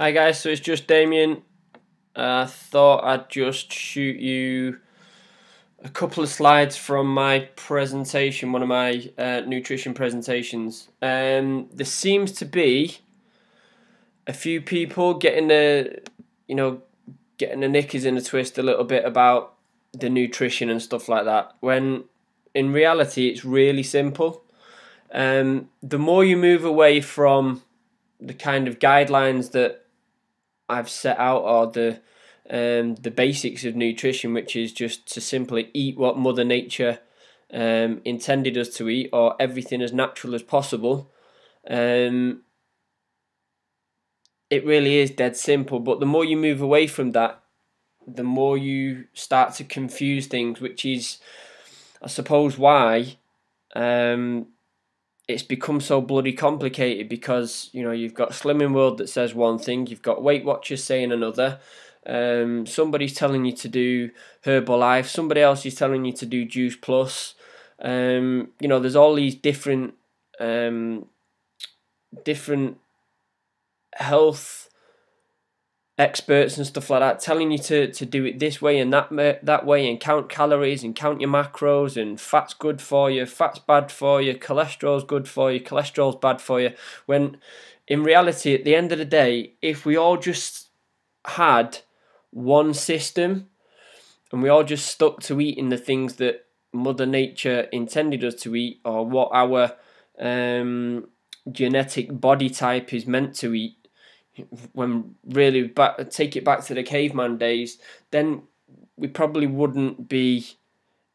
Hi guys, so it's just Damien. I thought I'd just shoot you a couple of slides from my presentation, one of my nutrition presentations. There seems to be a few people getting getting the knickers in a twist a little bit about the nutrition and stuff like that. When in reality, it's really simple. The more you move away from the kind of guidelines that I've set out are the basics of nutrition, which is just to simply eat what Mother Nature intended us to eat, or everything as natural as possible. It really is dead simple. But the more you move away from that, the more you start to confuse things, which is, I suppose, why it's become so bloody complicated, because you've got Slimming World that says one thing, you've got Weight Watchers saying another, somebody's telling you to do Herbalife, somebody else is telling you to do Juice Plus. There's all these different health experts and stuff like that telling you to do it this way and that way, and count calories and count your macros, and fat's good for you, fat's bad for you, cholesterol's good for you, cholesterol's bad for you, when in reality, at the end of the day, if we all just had one system and we all just stuck to eating the things that Mother Nature intended us to eat, or what our genetic body type is meant to eat, when really take it back to the caveman days, then we probably wouldn't be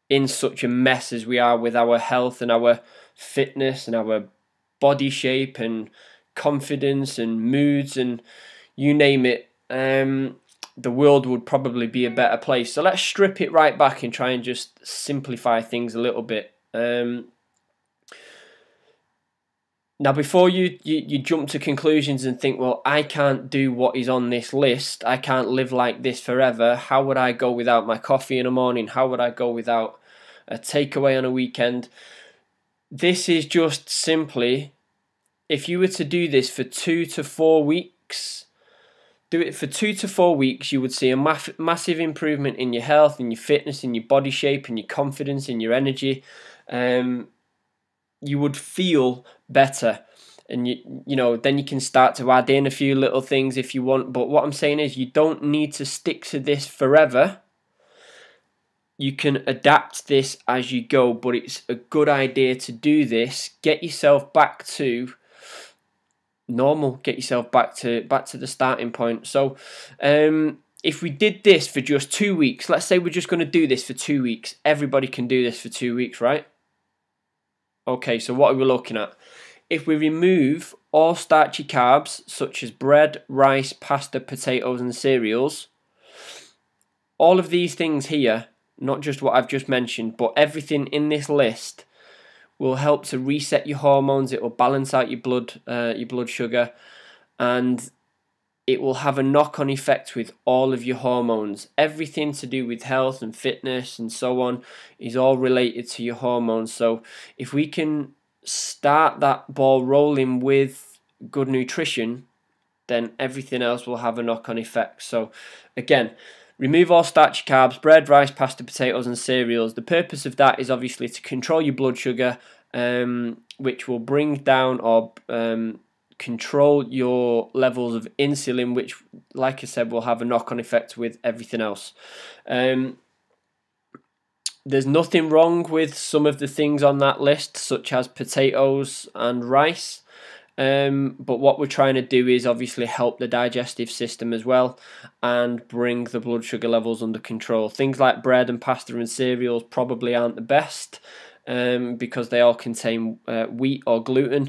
in such a mess as we are with our health and our fitness and our body shape and confidence and moods and you name it. The world would probably be a better place. So let's strip it right back and try and just simplify things a little bit. Now, before you jump to conclusions and think, well, I can't do what is on this list, I can't live like this forever, how would I go without my coffee in the morning, how would I go without a takeaway on a weekend? This is just simply, if you were to do this for 2 to 4 weeks, do it for 2 to 4 weeks, you would see a massive improvement in your health, in your fitness, in your body shape, in your confidence, in your energy. You would feel better, and then you can start to add in a few little things if you want. But what I'm saying is, you don't need to stick to this forever. You can adapt this as you go, but it's a good idea to do this. Get yourself back to normal. Get yourself back to the starting point. So if we did this for just 2 weeks, let's say we're just going to do this for 2 weeks. Everybody can do this for 2 weeks, right? Okay, so what are we looking at? If we remove all starchy carbs, such as bread, rice, pasta, potatoes, and cereals, all of these things here, not just what I've just mentioned, but everything in this list, will help to reset your hormones. It will balance out your blood sugar, and it will have a knock-on effect with all of your hormones. Everything to do with health and fitness and so on is all related to your hormones. So if we can start that ball rolling with good nutrition, then everything else will have a knock-on effect. So again, remove all starchy carbs, bread, rice, pasta, potatoes, and cereals. The purpose of that is obviously to control your blood sugar, which will bring down or control your levels of insulin, which, like I said, will have a knock-on effect with everything else. There's nothing wrong with some of the things on that list, such as potatoes and rice. But what we're trying to do is obviously help the digestive system as well and bring the blood sugar levels under control. Things like bread and pasta and cereals probably aren't the best because they all contain wheat or gluten,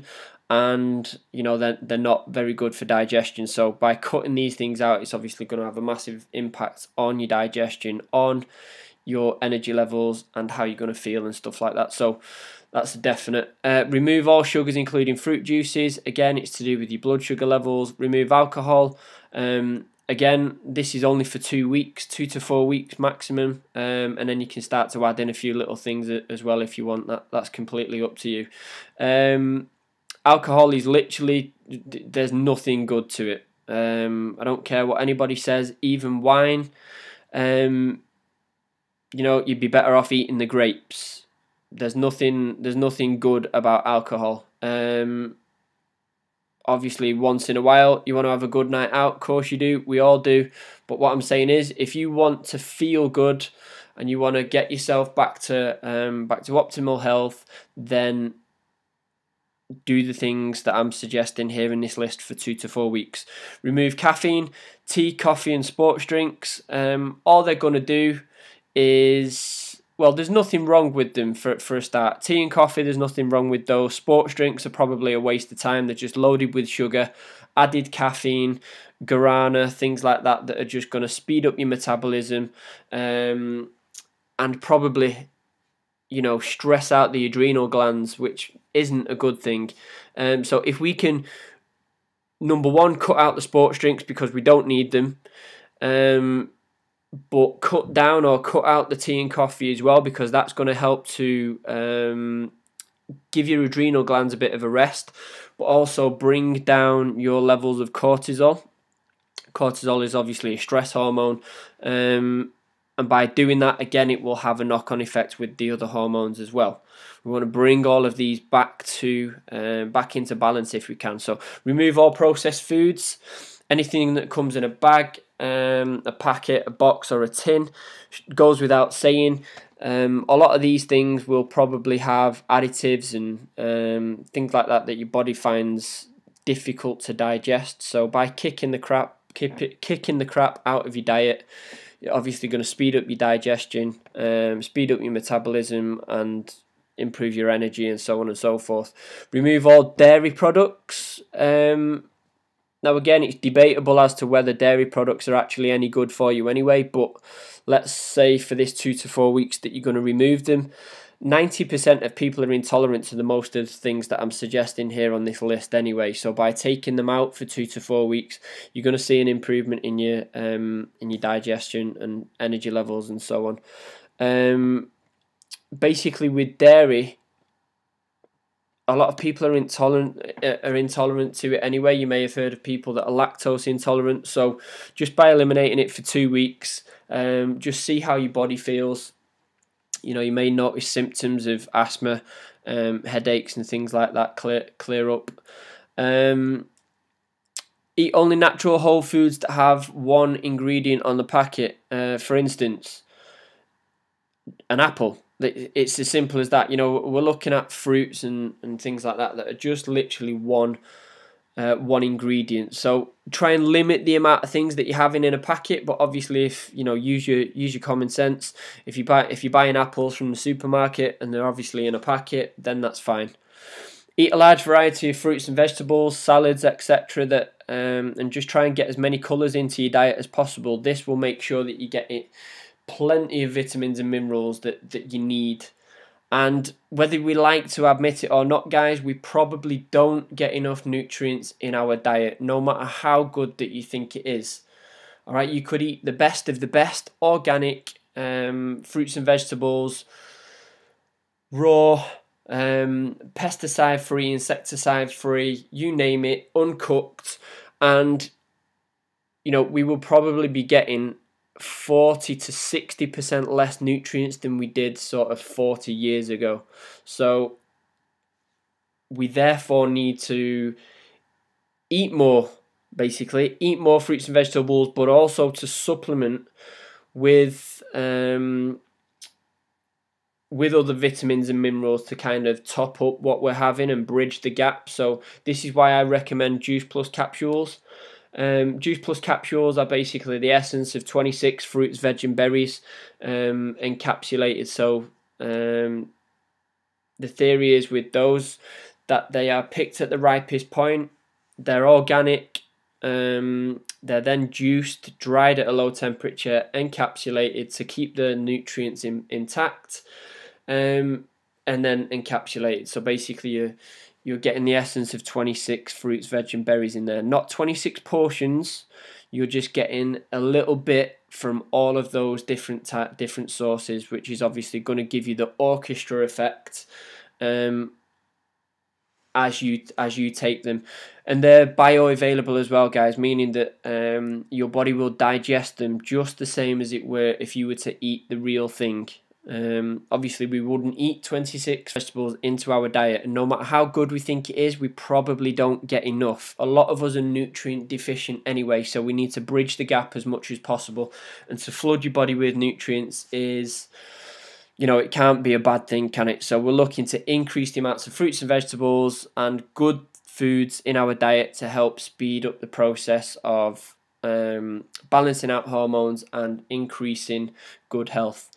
and they're not very good for digestion. So by cutting these things out, it's obviously going to have a massive impact on your digestion, on your energy levels, and how you're going to feel and stuff like that. So that's a definite. Remove all sugars, including fruit juices. Again, it's to do with your blood sugar levels. Remove alcohol. Again, this is only for 2 weeks, 2 to 4 weeks maximum, and then you can start to add in a few little things as well if you want. That's completely up to you. Alcohol is literally, there's nothing good to it. I don't care what anybody says, even wine. You know, you'd be better off eating the grapes. There's nothing good about alcohol. Obviously, once in a while, you want to have a good night out. Of course you do. We all do. But what I'm saying is, if you want to feel good and you want to get yourself back to optimal health, then do the things that I'm suggesting here in this list for 2 to 4 weeks. Remove caffeine, tea, coffee, and sports drinks. All they're going to do is, well, there's nothing wrong with them for a start. Tea and coffee, there's nothing wrong with those. Sports drinks are probably a waste of time. They're just loaded with sugar, added caffeine, guarana, things like that are just going to speed up your metabolism and probably, you know, stress out the adrenal glands, which isn't a good thing. So if we can, number one, cut out the sports drinks because we don't need them, but cut down or cut out the tea and coffee as well, because that's going to help to give your adrenal glands a bit of a rest, but also bring down your levels of cortisol. Cortisol is obviously a stress hormone, and by doing that, again, it will have a knock-on effect with the other hormones as well. We want to bring all of these back into balance if we can. So remove all processed foods, anything that comes in a bag, a packet, a box, or a tin. Goes without saying. A lot of these things will probably have additives and things like that your body finds difficult to digest. So by kicking the crap out of your diet, you're obviously going to speed up your digestion, speed up your metabolism, and improve your energy, and so on and so forth. Remove all dairy products. Now, again, it's debatable as to whether dairy products are actually any good for you anyway, but let's say for this 2 to 4 weeks that you're going to remove them. 90% of people are intolerant to the most of the things that I'm suggesting here on this list anyway. So by taking them out for 2 to 4 weeks, you're going to see an improvement in your digestion and energy levels and so on. Basically, with dairy, a lot of people are intolerant to it anyway. You may have heard of people that are lactose intolerant. So just by eliminating it for 2 weeks, just see how your body feels. You know, you may notice symptoms of asthma, headaches, and things like that clear up. Eat only natural whole foods that have one ingredient on the packet. For instance, an apple. It's as simple as that. You know, we're looking at fruits and things like that are just literally one ingredient. So try and limit the amount of things that you're having in a packet. But obviously, if you know, use your common sense. If you're buying apples from the supermarket and they're obviously in a packet, then that's fine. Eat a large variety of fruits and vegetables, salads, etc. That and just try and get as many colours into your diet as possible. This will make sure that you get plenty of vitamins and minerals that you need. And whether we like to admit it or not, guys, we probably don't get enough nutrients in our diet, no matter how good that you think it is. All right, you could eat the best of the best, organic fruits and vegetables, raw, pesticide-free, insecticide-free, you name it, uncooked, and you know, we will probably be getting 40 to 60% less nutrients than we did sort of 40 years ago. So we therefore need to eat more, basically eat more fruits and vegetables, but also to supplement with other vitamins and minerals to kind of top up what we're having and bridge the gap. So this is why I recommend Juice Plus capsules. Juice Plus capsules are basically the essence of 26 fruits, veg, and berries encapsulated. So the theory is with those that they are picked at the ripest point. They're organic. They're then juiced, dried at a low temperature, encapsulated to keep the nutrients intact, and then encapsulated. So basically, you're getting the essence of 26 fruits, veg, and berries in there. Not 26 portions. You're just getting a little bit from all of those different sources, which is obviously going to give you the orchestra effect. And as you take them, and they're bioavailable as well, guys, meaning that your body will digest them just the same as it were if you were to eat the real thing. Obviously we wouldn't eat 26 vegetables into our diet, and no matter how good we think it is, we probably don't get enough. A lot of us are nutrient deficient anyway, so we need to bridge the gap as much as possible, and to flood your body with nutrients is, it can't be a bad thing, can it? So we're looking to increase the amounts of fruits and vegetables and good foods in our diet to help speed up the process of balancing out hormones and increasing good health.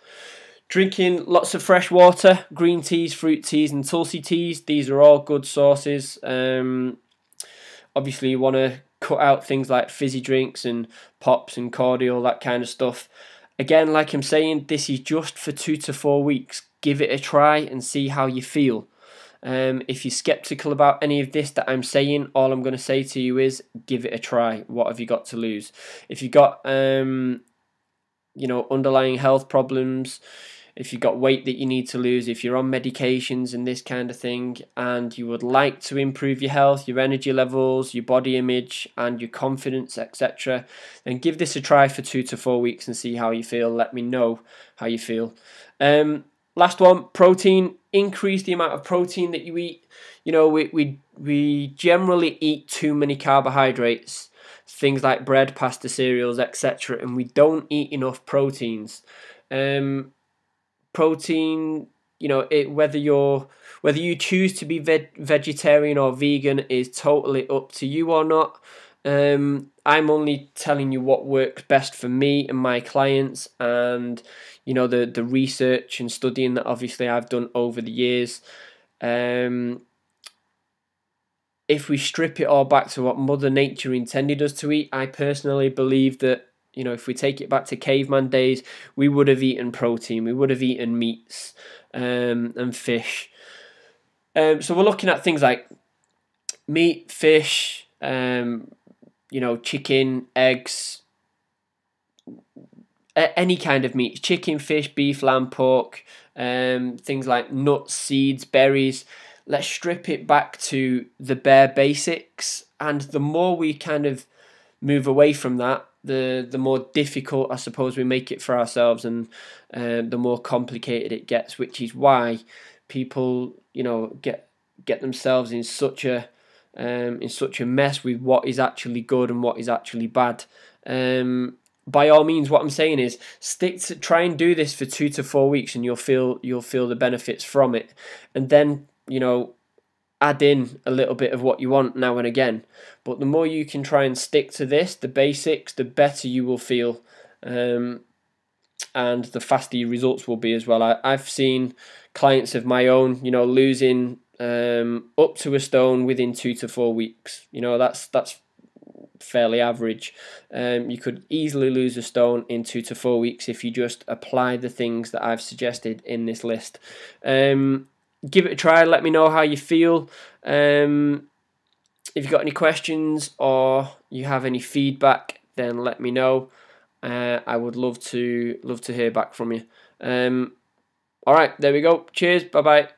Drinking lots of fresh water, green teas, fruit teas and tulsi teas. These are all good sources. Obviously you want to cut out things like fizzy drinks and pops and cordial, that kind of stuff. Again, like I'm saying, this is just for 2 to 4 weeks. Give it a try and see how you feel. If you're skeptical about any of this that I'm saying, all I'm going to say to you is give it a try. What have you got to lose? If you've got underlying health problems, if you've got weight that you need to lose, if you're on medications and this kind of thing, and you would like to improve your health, your energy levels, your body image and your confidence, etc., then give this a try for 2 to 4 weeks and see how you feel. Let me know how you feel. Last one, protein. Increase the amount of protein that you eat. We generally eat too many carbohydrates, things like bread, pasta, cereals, etc., and we don't eat enough proteins. Protein, whether you choose to be vegetarian or vegan is totally up to you or not. I'm only telling you what works best for me and my clients, and the research and studying that obviously I've done over the years. If we strip it all back to what Mother Nature intended us to eat, I personally believe that, if we take it back to caveman days, we would have eaten protein, we would have eaten meats and fish. So we're looking at things like meat, fish, chicken, eggs, any kind of meat, chicken, fish, beef, lamb, pork, things like nuts, seeds, berries. Let's strip it back to the bare basics, and the more we kind of move away from that, the more difficult, I suppose, we make it for ourselves, and the more complicated it gets, which is why people, get themselves in such a mess with what is actually good and what is actually bad. By all means, what I'm saying is try and do this for 2 to 4 weeks, and you'll feel the benefits from it, and then add in a little bit of what you want now and again. But the more you can try and stick to this, the basics, the better you will feel, and the faster your results will be as well. I've seen clients of my own, losing up to a stone within 2 to 4 weeks. That's fairly average. You could easily lose a stone in 2 to 4 weeks if you just apply the things that I've suggested in this list. Give it a try. Let me know how you feel. If you've got any questions or you have any feedback, then let me know. I would love to hear back from you. All right, there we go. Cheers. Bye bye.